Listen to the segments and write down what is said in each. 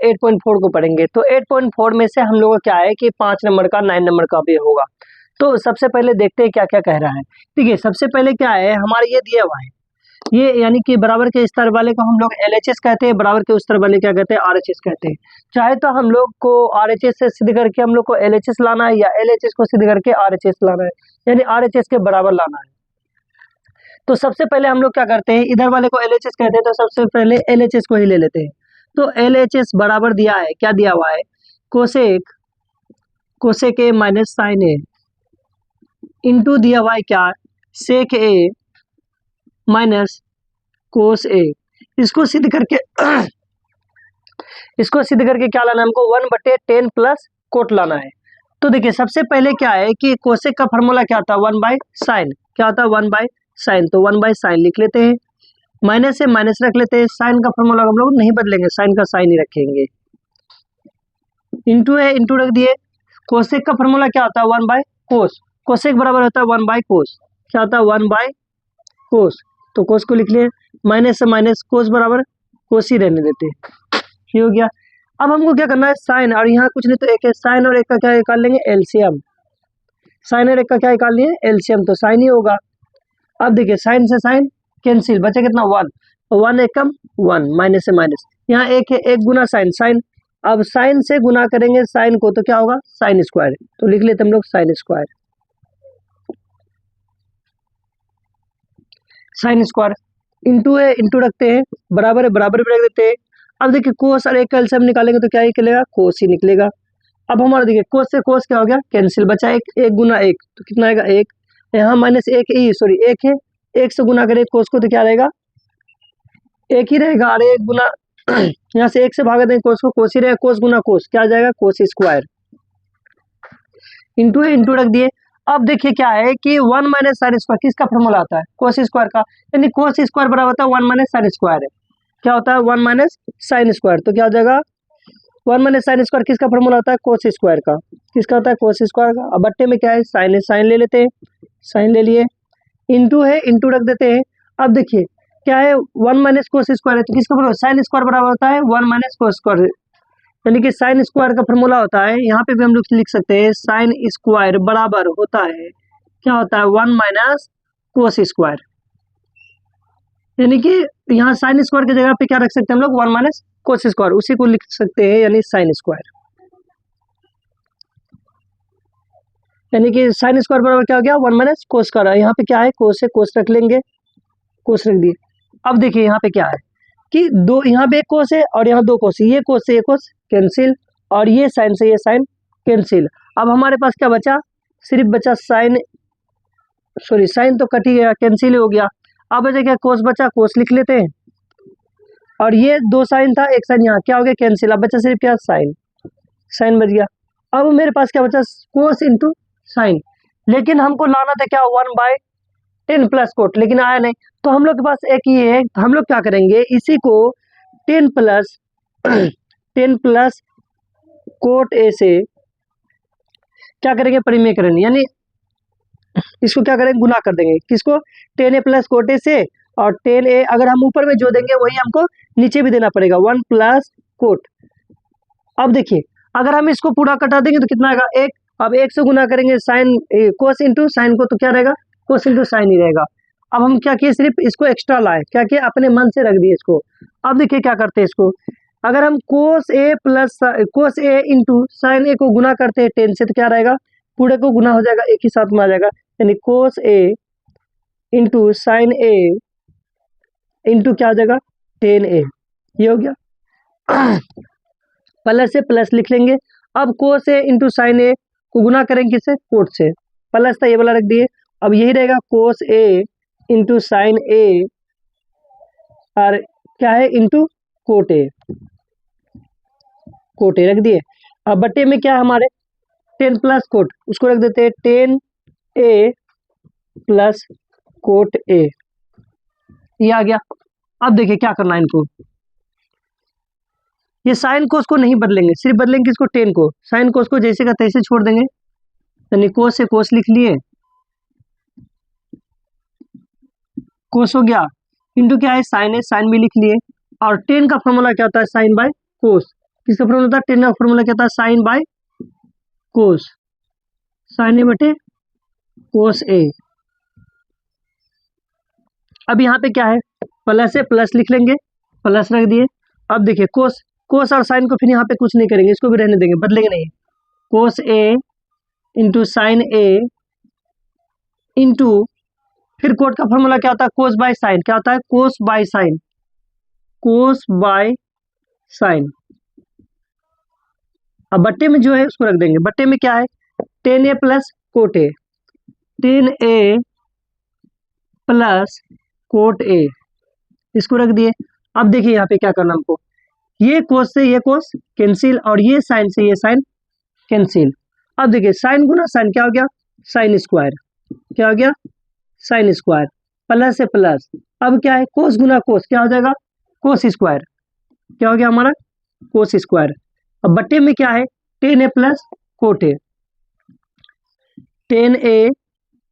8.4 को पढ़ेंगे। तो 8.4 में से हम लोग का क्या है कि 5 नंबर का 9 नंबर का भी होगा। तो सबसे पहले देखते हैं क्या क्या कह रहा है। ठीक है, सबसे पहले क्या है हमारा ये दिया हुआ है, ये यानी कि बराबर के स्तर वाले को हम लोग LHS कहते हैं, बराबर के स्तर वाले क्या कहते हैं, RHS कहते हैं। चाहे तो हम लोग को RHS से सिद्ध करके हम लोग को LHS लाना है, या LHS को सिद्ध करके RHS लाना है, यानी RHS के बराबर लाना है। तो सबसे पहले हम लोग क्या करते हैं, इधर वाले को LHS कहते हैं, तो सबसे पहले LHS को ही ले लेते हैं। तो LHS बराबर दिया है, क्या दिया हुआ है, cosec A minus sine A into दिया हुआ है क्या, sec A minus cos A। इसको सिद्ध करके क्या लाना है हमको, 1/10 प्लस कोट लाना है। तो देखिए सबसे पहले क्या है कि कोसेक का फॉर्मूला क्या होता है, 1/sin, क्या होता है 1/sin, तो 1/sin लिख लेते हैं, माइनस से माइनस रख लेते हैं, साइन का फॉर्मूला हम लोग नहीं बदलेंगे, साइन का साइन ही रखेंगे, इंटू है, इंटू रख दिए। कोसेक का फॉर्मूला क्या होता है 1/cos, कोसेक बराबर होता है 1/cos, क्या होता है 1/cos, तो कोस को लिख लिए, माइनस से माइनस कोस बराबर कोस ही रहने देते, ये हो गया। अब हमको क्या करना है, साइन, और यहाँ कुछ नहीं तो एक है, साइन और एक का क्या निकाल लेंगे, एलसीएम, साइन और एक का क्या निकाल लिए, एलसीएम, तो साइन ही होगा। अब देखिए साइन से साइन कैंसिल, बचा कितना 1, 1 एक कम 1, माइनस से माइनस, यहाँ एक है, एक गुना साइन, साइन, अब साइन से गुना करेंगे साइन को तो क्या होगा, साइन स्क्वायर, तो लिख लेते हम लोग sine square, sine square, into है, इंटू रखते हैं, बराबर है, बराबर भी रख देते हैं। अब देखिए कोस और एक का एलसीएम निकालेंगे तो क्या ही निकलेगा, कोस ही निकलेगा। अब हमारा देखिए कोस से कोस क्या हो गया, कैंसिल, बचा एक, एक गुना एक, तो कितना आएगा एक, यहाँ माइनस एक ही, सॉरी एक है, एक से गुना करें कोस को तो क्या रहेगा, एक ही रहेगा, और एक गुना यहाँ से एक से भागा दें कोस को, कोस ही रहेगा, कोस गुना कोस क्या आ जाएगा, कोस स्क्वायर, इंटू है, इंटू रख दिए। अब देखिए क्या है कि 1 माइनस साइन स्क्वायर किसका फॉर्मूला आता है, कोस स्क्वायर का, यानी कोस स्क्वायर बराबर होता है 1 माइनस साइन स्क्वायर है, क्या होता है 1 माइनस साइन स्क्वायर, तो क्या हो जाएगा 1 माइनस साइन स्क्वायर किसका फॉर्मूला होता है, कोस स्क्वायर का, किसका होता है कोस स्क्वायर का। अब बट्टे में क्या है, साइन है, साइन ले लेते हैं, साइन ले लिए, इंटू है, इंटू रख देते हैं। अब देखिए क्या है 1 माइनस कोस स्क्वायर है, तो किसका बराबर, साइन स्क्वायर बराबर होता है 1 माइनस कोस स्क्वायर, यानी कि साइन स्क्वायर का फॉर्मूला होता है, यहाँ पे भी हम लोग लिख सकते हैं साइन स्क्वायर बराबर होता है, क्या होता है 1 माइनस कोस स्क्वायर, यानी कि यहाँ साइन स्क्वायर की जगह पे क्या रख सकते हैं हम लोग, 1 माइनस कोस स्क्वायर, उसी को लिख सकते हैं, यानी साइन स्क्वायर, यानी कि साइन स्क्वायर बराबर क्या हो गया 1 माइनस कोस स्क्वायर, यहाँ पे क्या है कोस है, कोस रख लेंगे, कोस रख दिए। अब देखिए यहाँ पे क्या है कि दो, यहाँ पे एक कोस है और यहाँ दो कोस है, ये कोस से ये कोस कैंसिल, और ये साइन से ये साइन कैंसिल। अब हमारे पास क्या बचा, सिर्फ बचा साइन, सॉरी साइन तो कट ही गया, कैंसिल हो गया। अब बचा क्या, कोस बचा, कोस लिख लेते हैं, और ये दो साइन था, एक साइन यहाँ क्या हो गया कैंसिल, अब बचा सिर्फ क्या, साइन, साइन बच गया। अब मेरे पास क्या बचा, कोस इंटू साइन, लेकिन हमको लाना था क्या 1/10 प्लस कोट, लेकिन आया नहीं, तो हम लोग के पास एक ही है, हम लोग क्या करेंगे, इसी को 10 प्लस 10 प्लस कोट ए से क्या करेंगे, परिमेय करेंगे, यानी इसको क्या करेंगे, गुना कर देंगे, किसको 10a प्लस कोट ए से, और 10a अगर हम ऊपर में जो देंगे वही हमको नीचे भी देना पड़ेगा, 1 प्लस कोट। अब देखिए अगर हम इसको पूरा कटा देंगे तो कितना आएगा, एक, अब एक से गुना करेंगे साइन कोस इंटू साइन को, तो क्या रहेगा, कोस इंटू साइन ही रहेगा। अब हम क्या किए, सिर्फ इसको एक्स्ट्रा लाए, क्या किया, अपने मन से रख दिए इसको। अब देखिए क्या करते हैं इसको, अगर हम कोस ए plus cos A into sine ए को गुना करते हैं 10 से, तो क्या रहेगा, पूरे को गुना हो जाएगा, एक ही साथ में आ जाएगा, यानी कोस A into sine A into क्या हो जाएगा 10a, ये हो गया। प्लस से प्लस लिख लेंगे, अब कोस ए इंटू साइन ए को गुना करेंगे किससे, कोट से, प्लस था ये वाला रख दिए, अब यही रहेगा कोस ए इंटू साइन ए, और क्या है into cot A, cot A रख दिए। अब बट्टे में क्या है हमारे 10 प्लस कोट, उसको रख देते हैं 10a प्लस कोट ए, ये आ गया। अब देखिए क्या करना है इनको, ये साइन कोस को नहीं बदलेंगे, सिर्फ बदलेंगे किसको, 10 को, साइन कोस को जैसे का तैसे छोड़ देंगे, यानी कोस से कोस लिख लिए, कोस हो गया, इंटू क्या है साइन भी लिख लिए, और 10 का फॉर्मूला क्या होता है, साइन बाय कोस, किसका फॉर्मूला था, टेन का फॉर्मूला क्या था, साइन बाय कोस, साइन ए बटे कोस ए। अब यहाँ पे क्या है, प्लस है, प्लस लिख लेंगे, प्लस रख दिए। अब देखिए कोस, कोस और साइन को फिर यहाँ पे कुछ नहीं करेंगे, इसको भी रहने देंगे, बदलेंगे नहीं। Cos A into sine A into, फिर कोट का फॉर्मूला क्या होता है, कोस बाय साइन, क्या होता है, cos by sine, cos by sine. अब बट्टे में जो है उसको रख देंगे, बट्टे में क्या है, ten A plus cot A, ten A plus cot A, इसको रख दिए। अब देखिए यहाँ पे क्या करना हमको, ये कोस से ये कोस कैंसिल और ये साइन से ये साइन कैंसिल। अब देखिए साइन गुना साइन क्या हो गया, साइन स्क्वायर, क्या हो गया, साइन स्क्वायर, प्लस से प्लस। अब क्या है, कोस गुना कोस क्या हो जाएगा, कोस स्क्वायर, क्या हो गया हमारा, कोस स्क्वायर। अब बट्टे में क्या है, ten A plus cot A, ten A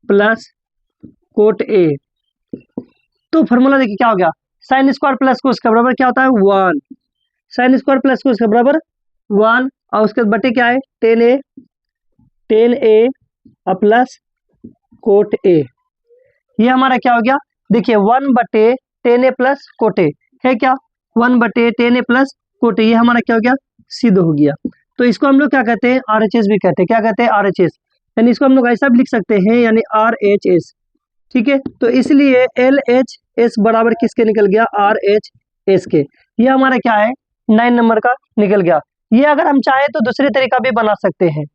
plus cot A. तो फॉर्मूला देखिए क्या हो गया, साइन स्क्वायर प्लस कोस का बराबर क्या होता है, one, sine square plus cos का बराबर वन, और उसके बाद बटे क्या है, ten A plus cot A. ये हमारा क्या हो गया, देखिए वन बटे ten A plus cot A है क्या, वन बटे ten A plus cot A, ये हमारा क्या हो गया, सिद्ध हो गया। तो इसको हम लोग क्या कहते हैं, RHS भी कहते हैं, क्या कहते हैं, RHS, यानी इसको हम लोग ऐसा भी लिख सकते हैं, यानी RHS, ठीक है। तो इसलिए LHS बराबर किसके निकल गया, RHS के। ये हमारा क्या है, 9 नंबर का निकल गया। ये अगर हम चाहें तो दूसरे तरीका भी बना सकते हैं,